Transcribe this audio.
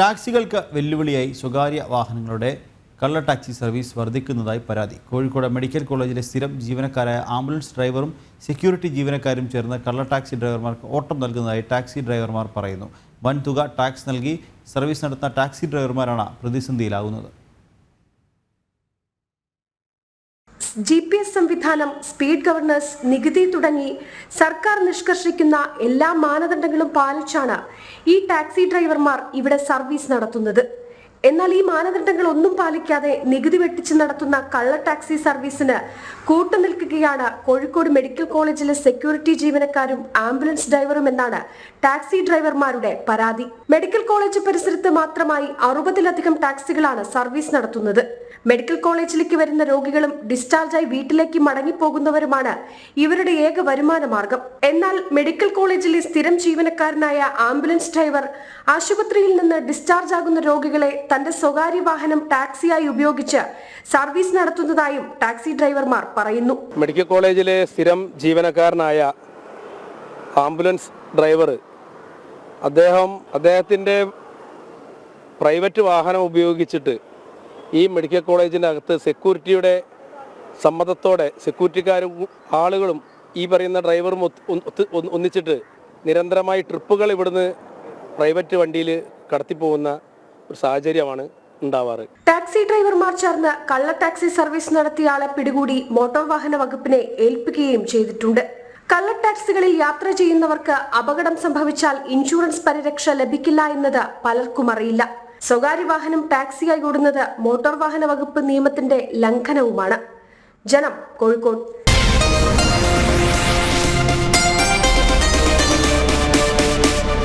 ടാക്സികൾക്ക് വെല്ലുവിളിയായി സ്വകാര്യ വാഹനങ്ങളുടെ കള്ള ടാക്സി സർവീസ് വർദ്ധിക്കുന്നതായി പരാതി. കോഴിക്കോട് മെഡിക്കൽ കോളേജിലെ സ്ഥിരം ജീവനക്കാരായ ആംബുലൻസ് ഡ്രൈവറും സെക്യൂരിറ്റി ജീവനക്കാരും ചേർന്ന് കള്ള ടാക്സി ഡ്രൈവർമാർക്ക് ഓട്ടം നൽകുന്നതായി ടാക്സി ഡ്രൈവർമാർ പറയുന്നു. വൻ തുക ടാക്സ് നൽകി സർവീസ് നടത്തുന്ന ടാക്സി ഡ്രൈവർമാരാണ് പ്രതിസന്ധിയിലാകുന്നത്. GPS സംവിധാനം, സ്പീഡ് ഗവർണേഴ്സ്, നികുതി തുടങ്ങി സർക്കാർ നിഷ്കർഷിക്കുന്ന എല്ലാ മാനദണ്ഡങ്ങളും പാലിച്ചാണ് ഈ ടാക്സി ഡ്രൈവർമാർ ഇവിടെ സർവീസ് നടത്തുന്നത്. എന്നാൽ ഈ മാനദണ്ഡങ്ങൾ ഒന്നും പാലിക്കാതെ നികുതി വെട്ടിച്ച് നടത്തുന്ന കള്ള ടാക്സി സർവീസിന് കൂട്ടുനിൽക്കുകയാണ് കോഴിക്കോട് മെഡിക്കൽ കോളേജിലെ സെക്യൂരിറ്റി ജീവനക്കാരും ആംബുലൻസ് ഡ്രൈവറും എന്നാണ് ടാക്സി ഡ്രൈവർമാരുടെ പരാതി. മെഡിക്കൽ കോളേജ് പരിസരത്ത് മാത്രമായി 60-ലധികം ടാക്സികളാണ് സർവീസ് നടത്തുന്നത്. മെഡിക്കൽ കോളേജിലേക്ക് വരുന്ന രോഗികളും ഡിസ്ചാർജായി വീട്ടിലേക്ക് മടങ്ങിപ്പോകുന്നവരുമാണ് ഇവരുടെ ഏക വരുമാന മാർഗം. എന്നാൽ മെഡിക്കൽ കോളേജിലെ സ്ഥിരം ജീവനക്കാരനായ ആംബുലൻസ് ഡ്രൈവർ ആശുപത്രിയിൽ നിന്ന് ഡിസ്ചാർജ് ആകുന്ന രോഗികളെ തന്റെ സ്വകാര്യ വാഹനം ടാക്സിയായി ഉപയോഗിച്ച് സർവീസ് നടത്തുന്നതായും ടാക്സി ഡ്രൈവർമാർ പറയുന്നു. മെഡിക്കൽ കോളേജിലെ സ്ഥിരം ജീവനക്കാരനായ ആംബുലൻസ് ഡ്രൈവർ അദ്ദേഹത്തിന്റെ പ്രൈവറ്റ് വാഹനം ഉപയോഗിച്ചിട്ട് ഈ മെഡിക്കൽ കോളേജിൻ്റെ അകത്ത് സെക്യൂരിറ്റിയുടെ സമ്മതത്തോടെ സെക്യൂരിറ്റിക്കാരും ആളുകളും ഈ പറയുന്ന ഡ്രൈവറും ഒന്നിച്ചിട്ട് നിരന്തരമായി ട്രിപ്പുകൾ ഇവിടുന്ന് പ്രൈവറ്റ് വണ്ടിയിൽ കടത്തിപ്പോകുന്ന ഒരു സാഹചര്യമാണ് ഉണ്ടാവാറ്. ടാക്സി ഡ്രൈവർമാർ ചേർന്ന് കള്ള ടാക്സി സർവീസ് നടത്തിയ ആളെ പിടികൂടി മോട്ടോർ വാഹന വകുപ്പിനെ ഏൽപ്പിക്കുകയും ചെയ്തിട്ടുണ്ട്. കള്ള ടാക്സികളിൽ യാത്ര ചെയ്യുന്നവർക്ക് അപകടം സംഭവിച്ചാൽ ഇൻഷുറൻസ് പരിരക്ഷ ലഭിക്കില്ല എന്നത് പലർക്കും അറിയില്ല. സ്വകാര്യ വാഹനം ടാക്സിയായി ഓടുന്നത് മോട്ടോർ വാഹന വകുപ്പ് നിയമത്തിന്റെ ലംഘനവുമാണ്. ജനം, കോഴിക്കോട്.